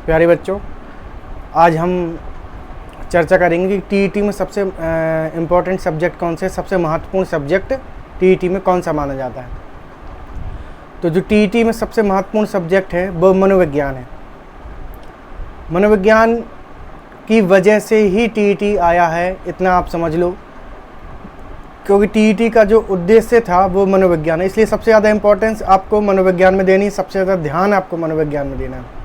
प्यारे बच्चों, आज हम चर्चा करेंगे कि टीईटी में सबसे इम्पोर्टेंट सब्जेक्ट कौन से, सबसे महत्वपूर्ण सब्जेक्ट टीईटी में कौन सा माना जाता है। तो जो टीईटी में सबसे महत्वपूर्ण सब्जेक्ट है वो मनोविज्ञान है। मनोविज्ञान की वजह से ही टीईटी आया है, इतना आप समझ लो, क्योंकि टीईटी का जो उद्देश्य था वो मनोविज्ञान है, इसलिए सबसे ज़्यादा इंपॉर्टेंस आपको मनोविज्ञान में देनी, सबसे ज़्यादा ध्यान आपको मनोविज्ञान में देना है।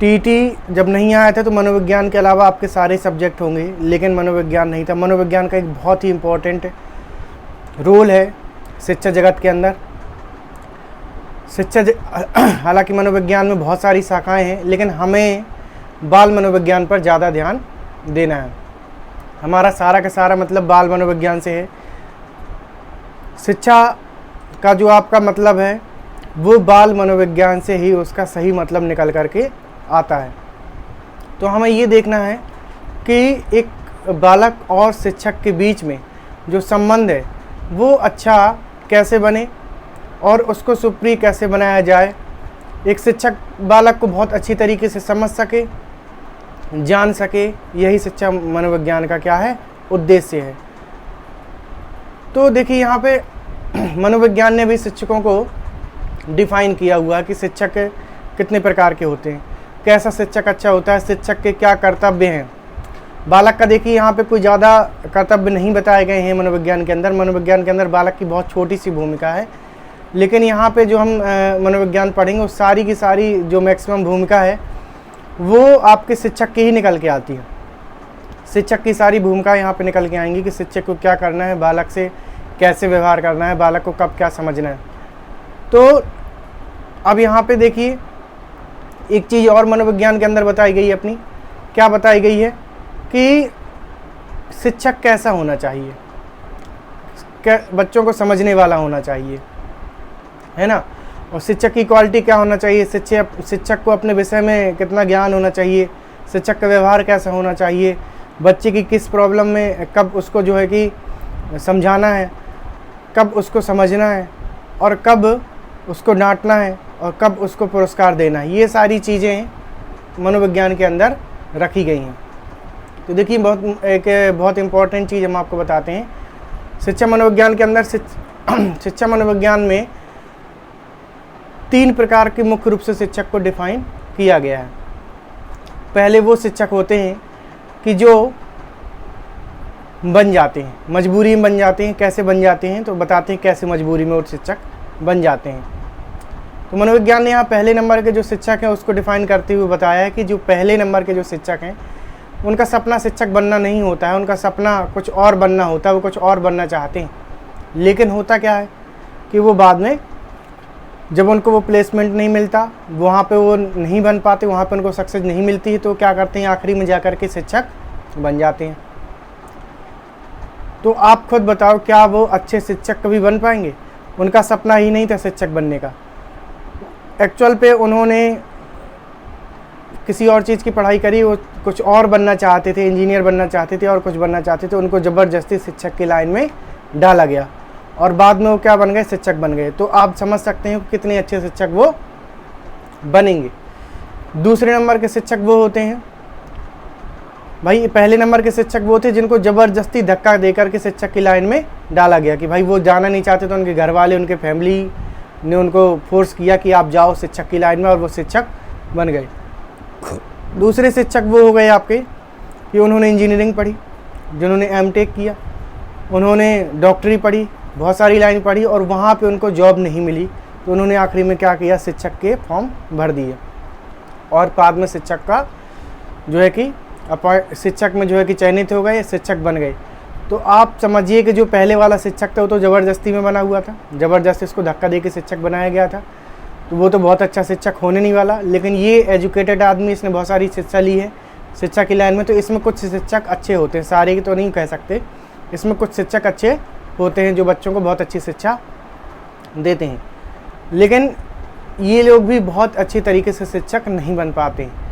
टीईटी जब नहीं आया था तो मनोविज्ञान के अलावा आपके सारे सब्जेक्ट होंगे, लेकिन मनोविज्ञान नहीं था। मनोविज्ञान का एक बहुत ही इम्पोर्टेंट रोल है शिक्षा जगत के अंदर। हालांकि मनोविज्ञान में बहुत सारी शाखाएं हैं, लेकिन हमें बाल मनोविज्ञान पर ज़्यादा ध्यान देना है। हमारा सारा का सारा मतलब बाल मनोविज्ञान से है। शिक्षा का जो आपका मतलब है वो बाल मनोविज्ञान से ही उसका सही मतलब निकल करके आता है। तो हमें ये देखना है कि एक बालक और शिक्षक के बीच में जो संबंध है वो अच्छा कैसे बने और उसको सुप्रिय कैसे बनाया जाए। एक शिक्षक बालक को बहुत अच्छी तरीके से समझ सके, जान सके, यही शिक्षा मनोविज्ञान का क्या है, उद्देश्य है। तो देखिए यहाँ पे मनोविज्ञान ने भी शिक्षकों को डिफाइन किया हुआ है कि शिक्षक कितने प्रकार के होते हैं, कैसा शिक्षक अच्छा होता है, शिक्षक के क्या कर्तव्य हैं। बालक का देखिए यहाँ पे कोई ज़्यादा कर्तव्य नहीं बताए गए हैं मनोविज्ञान के अंदर। मनोविज्ञान के अंदर बालक की बहुत छोटी सी भूमिका है, लेकिन यहाँ पे जो हम मनोविज्ञान पढ़ेंगे वो सारी की सारी जो मैक्सिमम भूमिका है वो आपके शिक्षक की ही निकल के आती है। शिक्षक की सारी भूमिका यहाँ पे निकल के आएंगी कि शिक्षक को क्या करना है, बालक से कैसे व्यवहार करना है, बालक को कब क्या समझना है। तो अब यहाँ पे देखिए एक चीज़ और मनोविज्ञान के अंदर बताई गई है अपनी, क्या बताई गई है कि शिक्षक कैसा होना चाहिए, बच्चों को समझने वाला होना चाहिए, है ना। और शिक्षक की क्वालिटी क्या होना चाहिए, शिक्षक को अपने विषय में कितना ज्ञान होना चाहिए, शिक्षक का व्यवहार कैसा होना चाहिए, बच्चे की किस प्रॉब्लम में कब उसको जो है कि समझाना है, कब उसको समझना है और कब उसको डांटना है और कब उसको पुरस्कार देना है। ये सारी चीज़ें मनोविज्ञान के अंदर रखी गई हैं। तो देखिए बहुत इम्पॉर्टेंट चीज़ हम आपको बताते हैं। शिक्षा मनोविज्ञान के अंदर शिक्षा मनोविज्ञान में 3 प्रकार के मुख्य रूप से शिक्षक को डिफाइन किया गया है। पहले वो शिक्षक होते हैं कि जो बन जाते हैं, मजबूरी में बन जाते हैं। कैसे बन जाते हैं तो बताते हैं कैसे मजबूरी में वो शिक्षक बन जाते हैं। तो मनोविज्ञान ने यहाँ पहले नंबर के जो शिक्षक हैं उसको डिफाइन करते हुए बताया है कि जो पहले नंबर के जो शिक्षक हैं उनका सपना शिक्षक बनना नहीं होता है, उनका सपना कुछ और बनना होता है, वो कुछ और बनना चाहते हैं। लेकिन होता क्या है कि वो बाद में जब उनको वो प्लेसमेंट नहीं मिलता, वहाँ पे वो नहीं बन पाते, वहाँ पे उनको सक्सेस नहीं मिलती है, तो क्या करते हैं, आखिरी में जाकर के शिक्षक बन जाते हैं। तो आप खुद बताओ, क्या वो अच्छे शिक्षक कभी बन पाएंगे? उनका सपना ही नहीं था शिक्षक बनने का। एक्चुअल पे उन्होंने किसी और चीज़ की पढ़ाई करी, वो कुछ और बनना चाहते थे, इंजीनियर बनना चाहते थे और कुछ बनना चाहते थे। उनको ज़बरदस्ती शिक्षक की लाइन में डाला गया और बाद में वो क्या बन गए, शिक्षक बन गए। तो आप समझ सकते हैं कितने अच्छे शिक्षक वो बनेंगे। दूसरे नंबर के शिक्षक वो होते हैं, भाई पहले नंबर के शिक्षक वो थे जिनको ज़बरदस्ती धक्का देकर के शिक्षक की लाइन में डाला गया कि भाई वो जाना नहीं चाहते, तो उनके घर वाले, उनके फैमिली ने उनको फोर्स किया कि आप जाओ शिक्षक की लाइन में, और वो शिक्षक बन गए। दूसरे शिक्षक वो हो गए आपके कि उन्होंने इंजीनियरिंग पढ़ी, जिन्होंने एमटेक किया, उन्होंने डॉक्टरी पढ़ी, बहुत सारी लाइन पढ़ी और वहाँ पे उनको जॉब नहीं मिली, तो उन्होंने आखिरी में क्या किया, शिक्षक के फॉर्म भर दिए और बाद में शिक्षक का जो है कि शिक्षक में जो है कि चयनित हो गए, शिक्षक बन गए। तो आप समझिए कि जो पहले वाला शिक्षक था वो तो ज़बरदस्ती में बना हुआ था, ज़बरदस्ती उसको धक्का दे के शिक्षक बनाया गया था, तो वो तो बहुत अच्छा शिक्षक होने नहीं वाला। लेकिन ये एजुकेटेड आदमी, इसने बहुत सारी शिक्षा ली है शिक्षा की लाइन में, तो इसमें कुछ शिक्षक अच्छे होते हैं, सारे की तो नहीं कह सकते, इसमें कुछ शिक्षक अच्छे होते हैं जो बच्चों को बहुत अच्छी शिक्षा देते हैं। लेकिन ये लोग भी बहुत अच्छी तरीके से शिक्षक नहीं बन पाते हैं।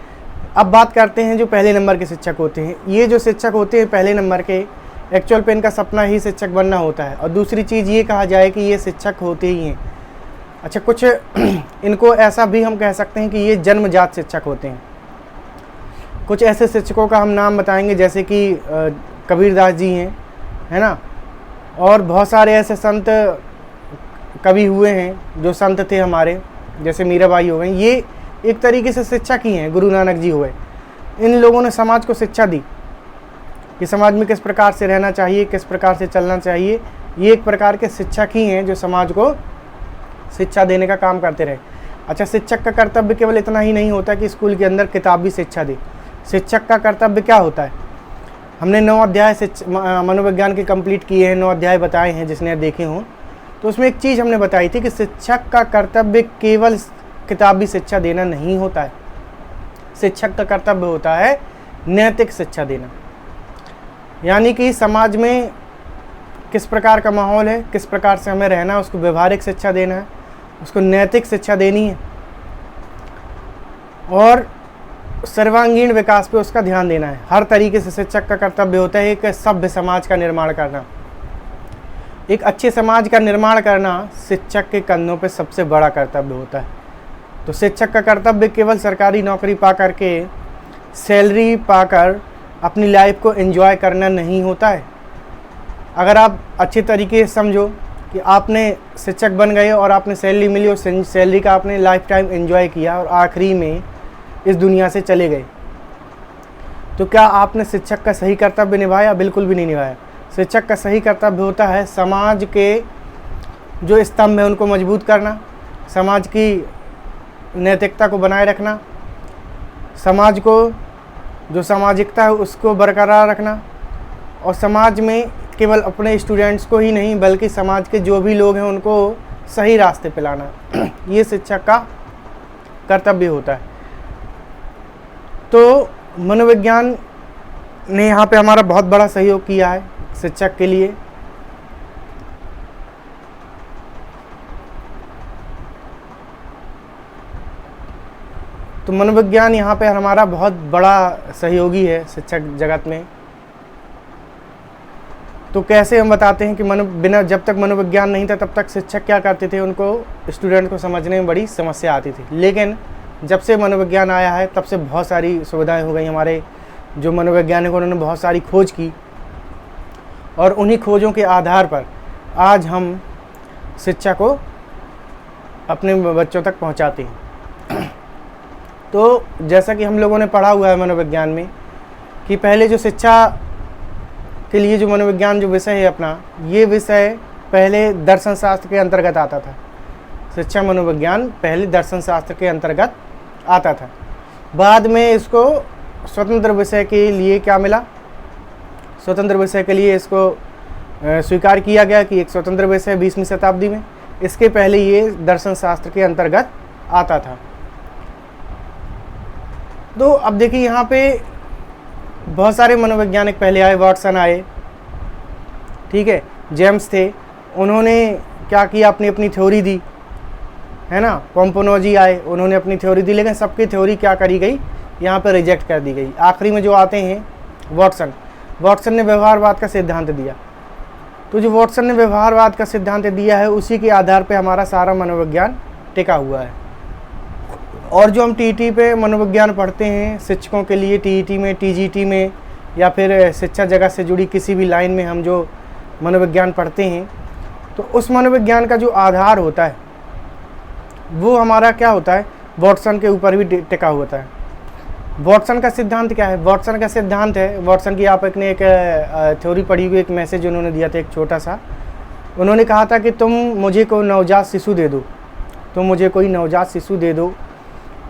अब बात करते हैं जो पहले नंबर के शिक्षक होते हैं। ये जो शिक्षक होते हैं पहले नंबर के, एक्चुअल पे इनका सपना ही शिक्षक बनना होता है। और दूसरी चीज़ ये कहा जाए कि ये शिक्षक होते ही हैं अच्छा, कुछ इनको ऐसा भी हम कह सकते हैं कि ये जन्मजात शिक्षक होते हैं। कुछ ऐसे शिक्षकों का हम नाम बताएंगे जैसे कि कबीरदास जी हैं, है ना, और बहुत सारे ऐसे संत कवि हुए हैं जो संत थे हमारे, जैसे मीराबाई हो गई। ये एक तरीके से शिक्षक ही हैं। गुरु नानक जी हुए, इन लोगों ने समाज को शिक्षा दी कि समाज में किस प्रकार से रहना चाहिए, किस प्रकार से चलना चाहिए। ये एक प्रकार के शिक्षक ही हैं जो समाज को शिक्षा देने का काम करते रहे। अच्छा, शिक्षक का कर्तव्य केवल इतना ही नहीं होता कि स्कूल के अंदर किताबी शिक्षा दे। शिक्षक का कर्तव्य क्या होता है? हमने 9 अध्याय मनोविज्ञान के कंप्लीट किए हैं, 9 अध्याय बताए हैं जिसने देखे हों। तो उसमें एक चीज़ हमने बताई थी कि शिक्षक का कर्तव्य केवल किताबी शिक्षा देना नहीं होता है। शिक्षक का कर्तव्य होता है नैतिक शिक्षा देना, यानी कि समाज में किस प्रकार का माहौल है, किस प्रकार से हमें रहना है, उसको व्यवहारिक शिक्षा देना है, उसको नैतिक शिक्षा देनी है, और सर्वांगीण विकास पे उसका ध्यान देना है। हर तरीके से शिक्षक का कर्तव्य होता है एक सभ्य समाज का निर्माण करना। एक अच्छे समाज का निर्माण करना शिक्षक के कंधों पे सबसे बड़ा कर्तव्य होता है। तो शिक्षक का कर्तव्य केवल सरकारी नौकरी पा कर के, सैलरी पाकर अपनी लाइफ को एंजॉय करना नहीं होता है। अगर आप अच्छे तरीके से समझो कि आपने शिक्षक बन गए और आपने सैलरी मिली और सैलरी का आपने लाइफ टाइम एंजॉय किया और आखिरी में इस दुनिया से चले गए, तो क्या आपने शिक्षक का सही कर्तव्य निभाया? बिल्कुल भी नहीं निभाया। शिक्षक का सही कर्तव्य होता है समाज के जो स्तंभ है उनको मजबूत करना, समाज की नैतिकता को बनाए रखना, समाज को जो सामाजिकता है उसको बरकरार रखना, और समाज में केवल अपने स्टूडेंट्स को ही नहीं बल्कि समाज के जो भी लोग हैं उनको सही रास्ते पे लाना। ये शिक्षक का कर्तव्य होता है। तो मनोविज्ञान ने यहाँ पे हमारा बहुत बड़ा सहयोग किया है शिक्षक के लिए। तो मनोविज्ञान यहाँ पे हमारा बहुत बड़ा सहयोगी है शिक्षक जगत में। तो कैसे हम बताते हैं कि जब तक मनोविज्ञान नहीं था तब तक शिक्षक क्या करते थे, उनको स्टूडेंट को समझने में बड़ी समस्या आती थी। लेकिन जब से मनोविज्ञान आया है तब से बहुत सारी सुविधाएं हो गई। हमारे जो मनोवैज्ञानिक उन्होंने बहुत सारी खोज की, और उन्हीं खोजों के आधार पर आज हम शिक्षा को अपने बच्चों तक पहुंचाते हैं। तो जैसा कि हम लोगों ने पढ़ा हुआ है मनोविज्ञान में कि पहले जो शिक्षा के लिए जो मनोविज्ञान जो विषय है अपना, ये विषय पहले दर्शन शास्त्र के अंतर्गत आता था। शिक्षा मनोविज्ञान पहले दर्शन शास्त्र के अंतर्गत आता था। बाद में इसको स्वतंत्र विषय के लिए क्या मिला, स्वतंत्र विषय के लिए इसको स्वीकार किया गया कि एक स्वतंत्र विषय 20वीं शताब्दी में। इसके पहले ये दर्शन शास्त्र के अंतर्गत आता था। तो अब देखिए यहाँ पे बहुत सारे मनोवैज्ञानिक पहले आए, वाटसन आए, ठीक है, जेम्स थे, उन्होंने क्या किया, अपनी अपनी थ्योरी दी, है ना। पोम्पोनोजी आए, उन्होंने अपनी थ्योरी दी, लेकिन सबकी थ्योरी क्या करी गई, यहाँ पे रिजेक्ट कर दी गई। आखिरी में जो आते हैं वाटसन ने व्यवहारवाद का सिद्धांत दिया। तो जो वाटसन ने व्यवहारवाद का सिद्धांत दिया है उसी के आधार पे हमारा सारा मनोविज्ञान टिका हुआ है। और जो हम टीईटी पे मनोविज्ञान पढ़ते हैं शिक्षकों के लिए, टीईटी में, टीजीटी में, या फिर शिक्षा जगत से जुड़ी किसी भी लाइन में हम जो मनोविज्ञान पढ़ते हैं, तो उस मनोविज्ञान का जो आधार होता है वो हमारा क्या होता है, वाटसन के ऊपर भी टिका होता है। वाटसन का सिद्धांत क्या है? वाटसन का सिद्धांत है, वाटसन की आप एक थ्योरी पढ़ी हुई, एक मैसेज उन्होंने दिया था एक छोटा सा। उन्होंने कहा था कि तुम मुझे कोई नवजात शिशु दे दो, तुम मुझे कोई नवजात शिशु दे दो,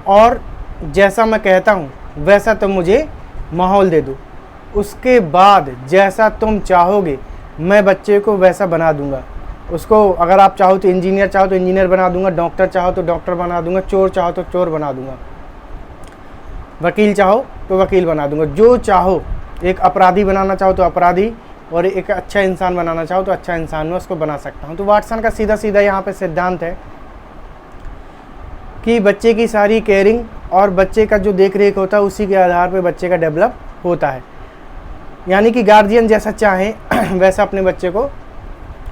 और जैसा मैं कहता हूँ वैसा तुम मुझे माहौल दे दो। उसके बाद जैसा तुम चाहोगे मैं बच्चे को वैसा बना दूंगा। उसको अगर आप चाहो तो इंजीनियर, चाहो तो इंजीनियर बना दूंगा, डॉक्टर चाहो तो डॉक्टर बना दूंगा, चोर चाहो तो चोर बना दूंगा, वकील चाहो तो वकील बना दूंगा, जो चाहो। एक अपराधी बनाना चाहो तो अपराधी, और एक अच्छा इंसान बनाना चाहो तो अच्छा इंसान में उसको बना सकता हूँ। तो वाटसन का सीधा सीधा यहाँ पे सिद्धांत है कि बच्चे की सारी केयरिंग और बच्चे का जो देख रेख होता है उसी के आधार पे बच्चे का डेवलप होता है। यानी कि गार्जियन जैसा चाहे वैसा अपने बच्चे को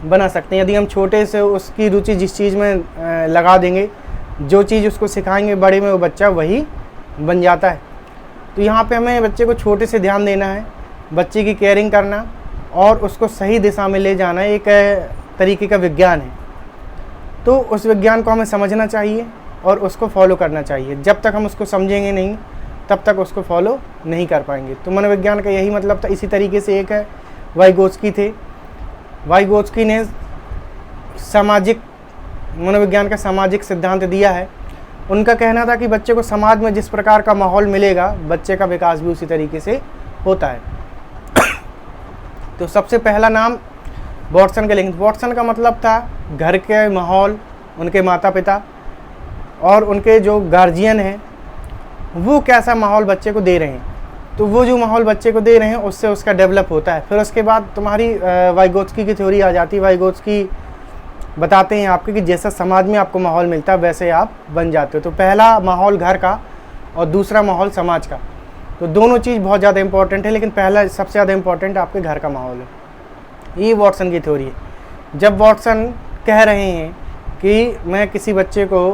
बना सकते हैं। यदि हम छोटे से उसकी रुचि जिस चीज़ में लगा देंगे, जो चीज़ उसको सिखाएंगे, बड़े में वो बच्चा वही बन जाता है। तो यहाँ पे हमें बच्चे को छोटे से ध्यान देना है, बच्चे की केयरिंग करना और उसको सही दिशा में ले जाना एक तरीके का विज्ञान है। तो उस विज्ञान को हमें समझना चाहिए और उसको फॉलो करना चाहिए। जब तक हम उसको समझेंगे नहीं तब तक उसको फॉलो नहीं कर पाएंगे। तो मनोविज्ञान का यही मतलब था। इसी तरीके से एक है वाइगोत्स्की थे। वाइगोत्स्की ने सामाजिक मनोविज्ञान का सामाजिक सिद्धांत दिया है। उनका कहना था कि बच्चे को समाज में जिस प्रकार का माहौल मिलेगा, बच्चे का विकास भी उसी तरीके से होता है। तो सबसे पहला नाम वॉटसन के लेंगे। वॉटसन का मतलब था घर के माहौल, उनके माता पिता और उनके जो गार्जियन हैं वो कैसा माहौल बच्चे को दे रहे हैं। तो वो जो माहौल बच्चे को दे रहे हैं उससे उसका डेवलप होता है। फिर उसके बाद तुम्हारी वाइगोत्स्की की थ्योरी आ जाती है। वाइगोत्स्की बताते हैं आपके कि जैसा समाज में आपको माहौल मिलता है वैसे आप बन जाते हो। तो पहला माहौल घर का और दूसरा माहौल समाज का। तो दोनों चीज़ बहुत ज़्यादा इंपॉर्टेंट है, लेकिन पहला सबसे ज़्यादा इंपॉर्टेंट आपके घर का माहौल है। ये वॉटसन की थ्योरी है। जब वॉटसन कह रहे हैं कि मैं किसी बच्चे को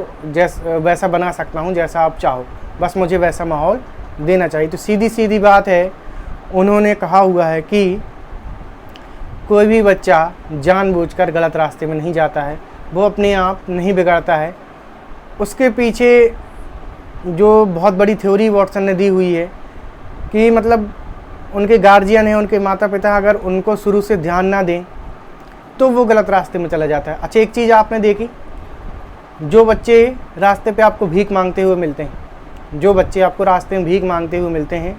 वैसा बना सकता हूँ जैसा आप चाहो, बस मुझे वैसा माहौल देना चाहिए। तो सीधी सीधी बात है, उन्होंने कहा हुआ है कि कोई भी बच्चा जानबूझकर गलत रास्ते में नहीं जाता है, वो अपने आप नहीं बिगड़ता है। उसके पीछे जो बहुत बड़ी थ्योरी वॉटसन ने दी हुई है कि मतलब उनके गार्जियन हैं, उनके माता पिता अगर उनको शुरू से ध्यान ना दें तो वो गलत रास्ते में चला जाता है। अच्छा, एक चीज़ आपने देखी, जो बच्चे रास्ते पे आपको भीख मांगते हुए मिलते हैं, जो बच्चे आपको रास्ते में भीख मांगते हुए मिलते हैं,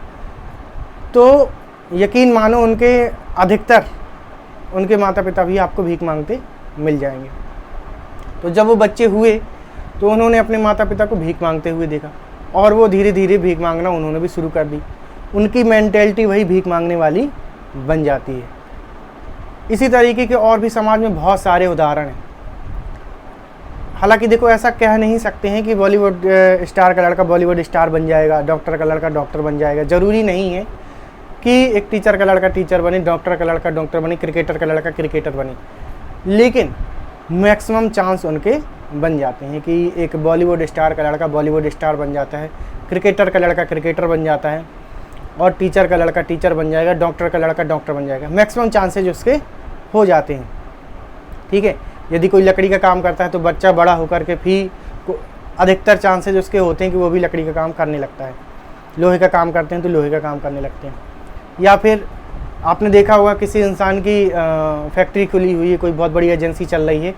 तो यकीन मानो उनके अधिकतर उनके माता पिता भी आपको भीख मांगते मिल जाएंगे। तो जब वो बच्चे हुए तो उन्होंने अपने माता पिता को भीख मांगते हुए देखा और वो धीरे धीरे भीख मांगना उन्होंने भी शुरू कर दी। उनकी मेंटेलिटी वही भीख मांगने वाली बन जाती है। इसी तरीके के और भी समाज में बहुत सारे उदाहरण हैं। हालांकि देखो, ऐसा कह नहीं सकते हैं कि बॉलीवुड स्टार का लड़का बॉलीवुड स्टार बन जाएगा, डॉक्टर का लड़का डॉक्टर बन जाएगा। ज़रूरी नहीं है कि एक टीचर का लड़का टीचर बने, डॉक्टर का लड़का डॉक्टर बने, क्रिकेटर का लड़का क्रिकेटर बने, लेकिन मैक्सिमम चांस उनके बन जाते हैं कि एक बॉलीवुड स्टार का लड़का बॉलीवुड स्टार बन जाता है, क्रिकेटर का लड़का क्रिकेटर बन जाता है और टीचर का लड़का टीचर बन जाएगा, डॉक्टर का लड़का डॉक्टर बन जाएगा। मैक्सिमम चांसेज उसके हो जाते हैं। ठीक है, यदि कोई लकड़ी का काम करता है तो बच्चा बड़ा होकर के भी अधिकतर चांसेज उसके होते हैं कि वो भी लकड़ी का काम करने लगता है। लोहे का काम करते हैं तो लोहे का काम करने लगते हैं। या फिर आपने देखा होगा किसी इंसान की फैक्ट्री खुली हुई है, कोई बहुत बड़ी एजेंसी चल रही है,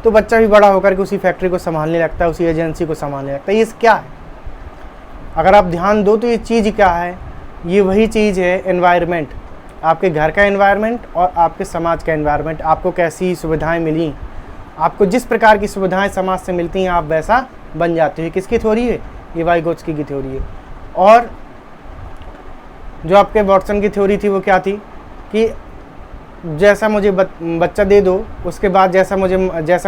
तो बच्चा भी बड़ा होकर के उसी फैक्ट्री को संभालने लगता है, उसी एजेंसी को संभालने लगता है। ये क्या है? अगर आप ध्यान दो तो ये चीज़ क्या है? ये वही चीज़ है, एनवायरनमेंट। आपके घर का एनवायरनमेंट और आपके समाज का एनवायरनमेंट। आपको कैसी सुविधाएं मिली, आपको जिस प्रकार की सुविधाएं समाज से मिलती हैं आप वैसा बन जाते हो। किसकी थ्योरी है? ये वाइगोत्स्की की थ्योरी है। और जो आपके वॉटसन की थ्योरी थी वो क्या थी कि जैसा मुझे बच्चा दे दो, उसके बाद जैसा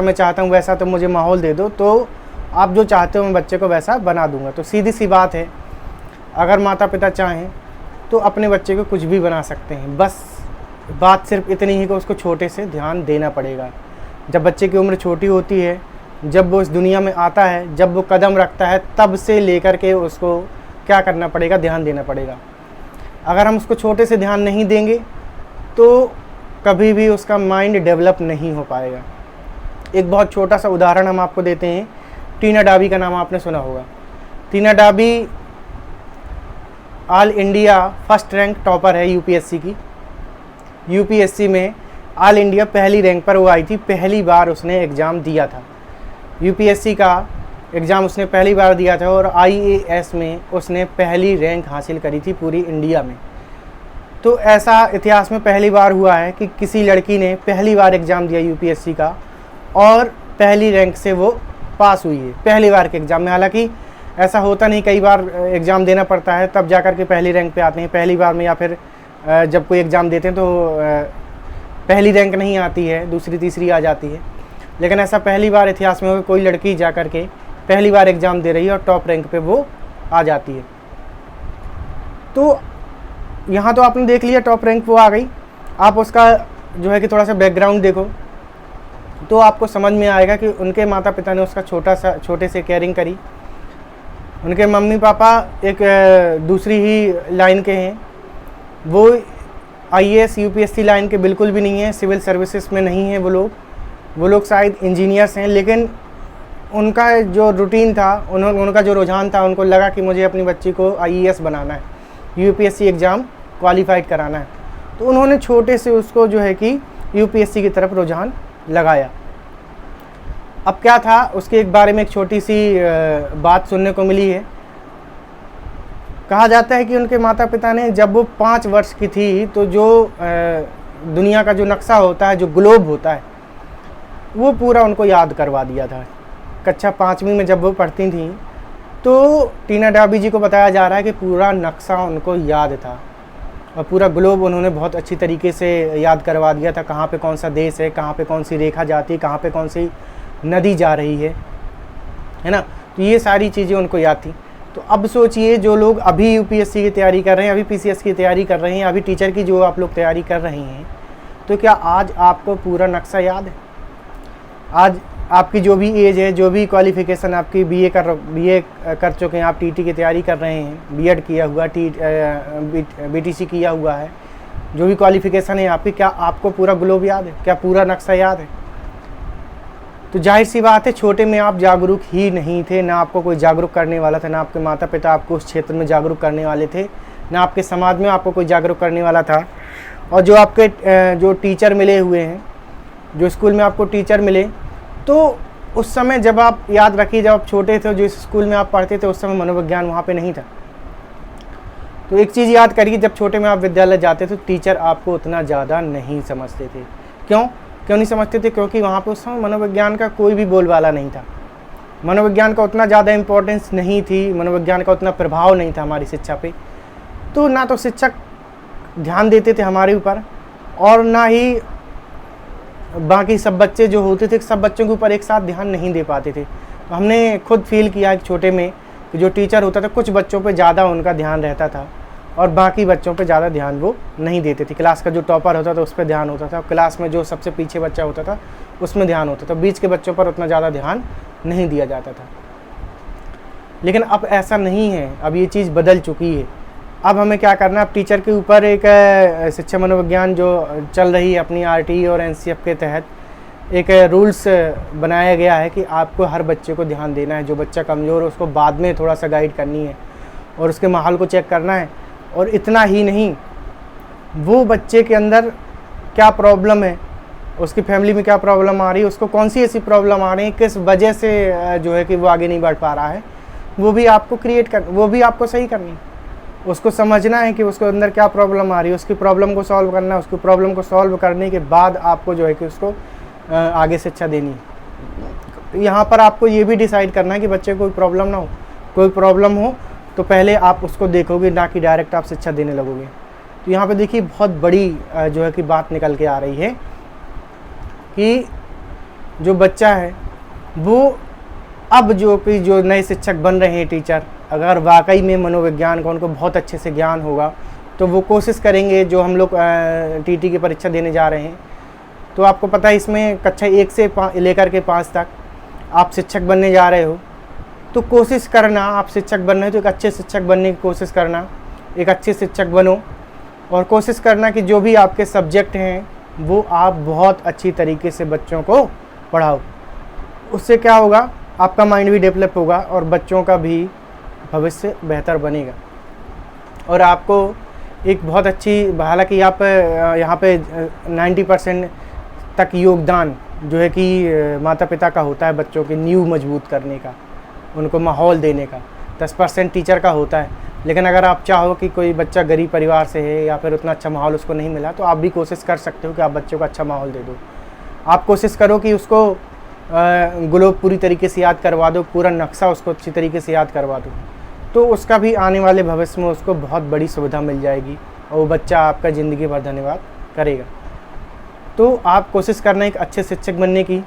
मैं चाहता हूँ वैसा तो मुझे माहौल दे दो, तो आप जो चाहते हो मैं बच्चे को वैसा बना दूंगा। तो सीधी सी बात है, अगर माता पिता चाहें तो अपने बच्चे को कुछ भी बना सकते हैं। बस बात सिर्फ इतनी ही कि उसको छोटे से ध्यान देना पड़ेगा। जब बच्चे की उम्र छोटी होती है, जब वो इस दुनिया में आता है, जब वो कदम रखता है, तब से लेकर के उसको क्या करना पड़ेगा? ध्यान देना पड़ेगा। अगर हम उसको छोटे से ध्यान नहीं देंगे तो कभी भी उसका माइंड डेवलप नहीं हो पाएगा। एक बहुत छोटा सा उदाहरण हम आपको देते हैं। टीना डाबी का नाम आपने सुना होगा। Tina Dabi all India first rank topper है यूपीएससी की। यूपीएससी में ऑल इंडिया पहली रैंक पर वो आई थी। पहली बार उसने एग्ज़ाम दिया था, यूपीएससी का एग्ज़ाम उसने पहली बार दिया था और आईएएस में उसने पहली रैंक हासिल करी थी पूरी इंडिया में। तो ऐसा इतिहास में पहली बार हुआ है कि किसी लड़की ने पहली बार एग्ज़ाम दिया यूपीएससी का और पहली रैंक से वो पास हुई है पहली बार के एग्ज़ाम में। हालांकि ऐसा होता नहीं, कई बार एग्ज़ाम देना पड़ता है तब जाकर के पहली रैंक पे आते हैं पहली बार में, या फिर जब कोई एग्ज़ाम देते हैं तो पहली रैंक नहीं आती है, दूसरी तीसरी आ जाती है। लेकिन ऐसा पहली बार इतिहास में हो कोई लड़की जा कर के पहली बार एग्ज़ाम दे रही है और टॉप रैंक पे वो आ जाती है। तो यहाँ तो आपने देख लिया टॉप रैंक वो आ गई। आप उसका जो है कि थोड़ा सा बैकग्राउंड देखो तो आपको समझ में आएगा कि उनके माता पिता ने उसका छोटे से केयरिंग करी। उनके मम्मी पापा एक दूसरी ही लाइन के हैं, वो IAS UPSC लाइन के बिल्कुल भी नहीं है, सिविल सर्विसेज में नहीं है वो लोग शायद इंजीनियर्स हैं, लेकिन उनका जो रूटीन था, उनका जो रुझान था, उनको लगा कि मुझे अपनी बच्ची को IAS बनाना है, UPSC एग्ज़ाम क्वालिफाइड कराना है, तो उन्होंने छोटे से उसको जो है कि UPSC की तरफ रुझान लगाया। अब क्या था, उसके एक बारे में एक छोटी सी बात सुनने को मिली है। कहा जाता है कि उनके माता पिता ने जब वो 5 वर्ष की थी तो जो दुनिया का जो नक्शा होता है, जो ग्लोब होता है, वो पूरा उनको याद करवा दिया था। कक्षा 5वीं में जब वो पढ़ती थी तो टीना डाबी जी को बताया जा रहा है कि पूरा नक्शा उनको याद था और पूरा ग्लोब उन्होंने बहुत अच्छी तरीके से याद करवा दिया था। कहाँ पे कौन सा देश है, कहाँ पे कौन सी रेखा जाती है, कहाँ पे कौन सी नदी जा रही है ना। तो ये सारी चीज़ें उनको याद थी। तो अब सोचिए, जो लोग अभी UPSC की तैयारी कर रहे हैं, अभी PCS की तैयारी कर रहे हैं, अभी टीचर की जो आप लोग तैयारी कर रहे हैं, तो क्या आज आपको पूरा नक्शा याद है? आज आपकी जो भी एज है, जो भी क्वालिफ़िकेशन आपकी BA कर चुके हैं, आप TT की तैयारी कर रहे हैं, B.Ed किया हुआ, BTC किया हुआ है, जो भी क्वालिफ़िकेशन है आपकी, क्या आपको पूरा ग्लोब याद है? क्या पूरा नक्शा याद है? तो जाहिर सी बात है, छोटे में आप जागरूक ही नहीं थे, ना आपको कोई जागरूक करने वाला था, ना आपके माता पिता आपको उस क्षेत्र में जागरूक करने वाले थे, ना आपके समाज में आपको कोई जागरूक करने वाला था। और जो आपके जो टीचर मिले हुए हैं, जो स्कूल में आपको टीचर मिले, तो उस समय जब आप याद रखिए, जब आप छोटे थे, जिस स्कूल में आप पढ़ते थे, उस समय मनोविज्ञान वहाँ पे नहीं था। तो एक चीज़ याद करिए, जब छोटे में आप विद्यालय जाते थे, टीचर आपको उतना ज़्यादा नहीं समझते थे। क्यों नहीं समझते थे? क्योंकि वहाँ पे उस समय मनोविज्ञान का कोई भी बोलबाला नहीं था, मनोविज्ञान का उतना ज़्यादा इम्पोर्टेंस नहीं थी, मनोविज्ञान का उतना प्रभाव नहीं था हमारी शिक्षा पे। तो ना तो शिक्षक ध्यान देते थे हमारे ऊपर, और ना ही बाकी सब बच्चे जो होते थे, सब बच्चों के ऊपर एक साथ ध्यान नहीं दे पाते थे। तो हमने खुद फील किया कि छोटे में कि जो टीचर होता था, कुछ बच्चों पे ज़्यादा उनका ध्यान रहता था और बाकी बच्चों पे ज़्यादा ध्यान वो नहीं देते थे। क्लास का जो टॉपर होता था उस पर ध्यान होता था, क्लास में जो सबसे पीछे बच्चा होता था उसमें ध्यान होता था, बीच के बच्चों पर उतना ज़्यादा ध्यान नहीं दिया जाता था। लेकिन अब ऐसा नहीं है, अब ये चीज़ बदल चुकी है। अब हमें क्या करना है, अब टीचर के ऊपर एक शिक्षा मनोविज्ञान जो चल रही है अपनी RTE और NCF के तहत एक रूल्स बनाया गया है कि आपको हर बच्चे को ध्यान देना है। जो बच्चा कमज़ोर है उसको बाद में थोड़ा सा गाइड करनी है और उसके माहौल को चेक करना है। और इतना ही नहीं, वो बच्चे के अंदर क्या प्रॉब्लम है, उसकी फैमिली में क्या प्रॉब्लम आ रही है, उसको कौन सी ऐसी प्रॉब्लम आ रही है, किस वजह से जो है कि वो आगे नहीं बढ़ पा रहा है, वो भी आपको सही करनी है। उसको समझना है कि उसके अंदर क्या प्रॉब्लम आ रही है, उसकी प्रॉब्लम को सॉल्व करना है। उसकी प्रॉब्लम को सॉल्व करने के बाद आपको जो है कि उसको आगे शिक्षा देनी है। यहाँ पर आपको ये भी डिसाइड करना है कि बच्चे को कोई प्रॉब्लम ना हो। कोई प्रॉब्लम हो तो पहले आप उसको देखोगे, ना कि डायरेक्ट आप शिक्षा देने लगोगे। तो यहाँ पे देखिए बहुत बड़ी जो है कि बात निकल के आ रही है कि जो बच्चा है वो अब जो नए शिक्षक बन रहे हैं टीचर, अगर वाकई में मनोविज्ञान का उनको बहुत अच्छे से ज्ञान होगा तो वो कोशिश करेंगे। जो हम लोग TT की परीक्षा देने जा रहे हैं, तो आपको पता है इसमें कक्षा 1 से लेकर के 5 तक आप शिक्षक बनने जा रहे हो, तो कोशिश करना, आप शिक्षक बन रहे हो तो एक अच्छे शिक्षक बनने की कोशिश करना, एक अच्छे शिक्षक बनो और कोशिश करना कि जो भी आपके सब्जेक्ट हैं वो आप बहुत अच्छी तरीके से बच्चों को पढ़ाओ। उससे क्या होगा, आपका माइंड भी डेवलप होगा और बच्चों का भी भविष्य बेहतर बनेगा। और आपको एक बहुत अच्छी, हालांकि आप यहाँ पे 90% तक योगदान जो है कि माता पिता का होता है बच्चों की नींव मजबूत करने का, उनको माहौल देने का। 10% टीचर का होता है। लेकिन अगर आप चाहो कि कोई बच्चा गरीब परिवार से है या फिर उतना अच्छा माहौल उसको नहीं मिला, तो आप भी कोशिश कर सकते हो कि आप बच्चों को अच्छा माहौल दे दो। आप कोशिश करो कि उसको ग्लोब पूरी तरीके से याद करवा दो, पूरा नक्शा उसको अच्छी तरीके से याद करवा दो, तो उसका भी आने वाले भविष्य में उसको बहुत बड़ी सुविधा मिल जाएगी और वो बच्चा आपका ज़िंदगी भर धन्यवाद करेगा। तो आप कोशिश करना एक अच्छे शिक्षक बनने की।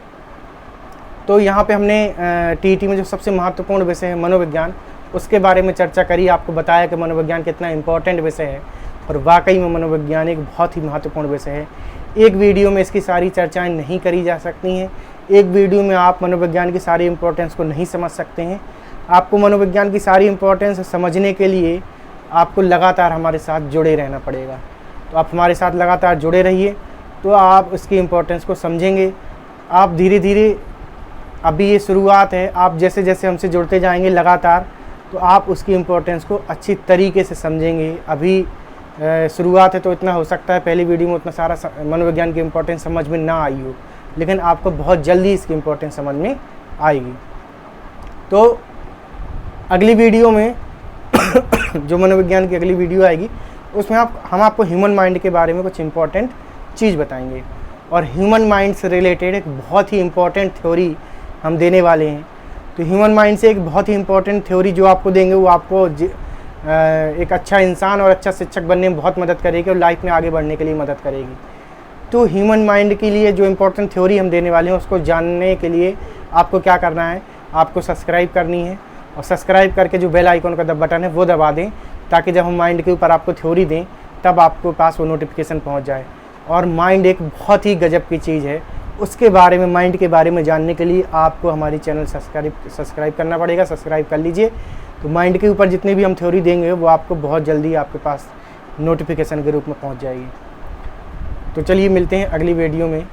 तो यहाँ पे हमने TT में जो सबसे महत्वपूर्ण विषय है मनोविज्ञान, उसके बारे में चर्चा करी, आपको बताया कि मनोविज्ञान कितना इम्पोर्टेंट विषय है और वाकई में मनोविज्ञान एक बहुत ही महत्वपूर्ण विषय है। एक वीडियो में इसकी सारी चर्चाएं नहीं करी जा सकती हैं। एक वीडियो में आप मनोविज्ञान की सारी इम्पोर्टेंस को नहीं समझ सकते हैं। आपको मनोविज्ञान की सारी इम्पोर्टेंस समझने के लिए आपको लगातार हमारे साथ जुड़े रहना पड़ेगा। तो आप हमारे साथ लगातार जुड़े रहिए, तो आप इसकी इम्पोर्टेंस को समझेंगे। आप धीरे धीरे, अभी ये शुरुआत है, आप जैसे जैसे हमसे जुड़ते जाएंगे लगातार, तो आप उसकी इम्पोर्टेंस को अच्छी तरीके से समझेंगे। अभी शुरुआत है, तो इतना हो सकता है पहली वीडियो में उतना सारा मनोविज्ञान की इम्पोर्टेंस समझ में ना आई हो, लेकिन आपको बहुत जल्दी इसकी इम्पोर्टेंस समझ में आएगी। तो अगली वीडियो में जो मनोविज्ञान की अगली वीडियो आएगी, उसमें हम आपको ह्यूमन माइंड के बारे में कुछ इम्पोर्टेंट चीज़ बताएंगे, और ह्यूमन माइंड से रिलेटेड एक बहुत ही इम्पोर्टेंट थ्योरी हम देने वाले हैं। तो ह्यूमन माइंड से एक बहुत ही इम्पोर्टेंट थ्योरी जो आपको देंगे, वो आपको एक अच्छा इंसान और अच्छा शिक्षक बनने में बहुत मदद करेगी, और लाइफ में आगे बढ़ने के लिए मदद करेगी। तो ह्यूमन माइंड के लिए जो इम्पोर्टेंट थ्योरी हम देने वाले हैं, उसको जानने के लिए आपको क्या करना है, आपको सब्सक्राइब करनी है, और सब्सक्राइब करके जो बेल आइकन का बटन है वो दबा दें, ताकि जब हम माइंड के ऊपर आपको थ्योरी दें तब आपको पास वो नोटिफिकेशन पहुंच जाए। और माइंड एक बहुत ही गजब की चीज़ है, उसके बारे में, माइंड के बारे में जानने के लिए आपको हमारी चैनल सब्सक्राइब करना पड़ेगा। सब्सक्राइब कर लीजिए, तो माइंड के ऊपर जितने भी हम थ्योरी देंगे वो आपको बहुत जल्दी आपके पास नोटिफिकेशन के रूप में पहुंच जाएगी। तो चलिए मिलते हैं अगली वीडियो में।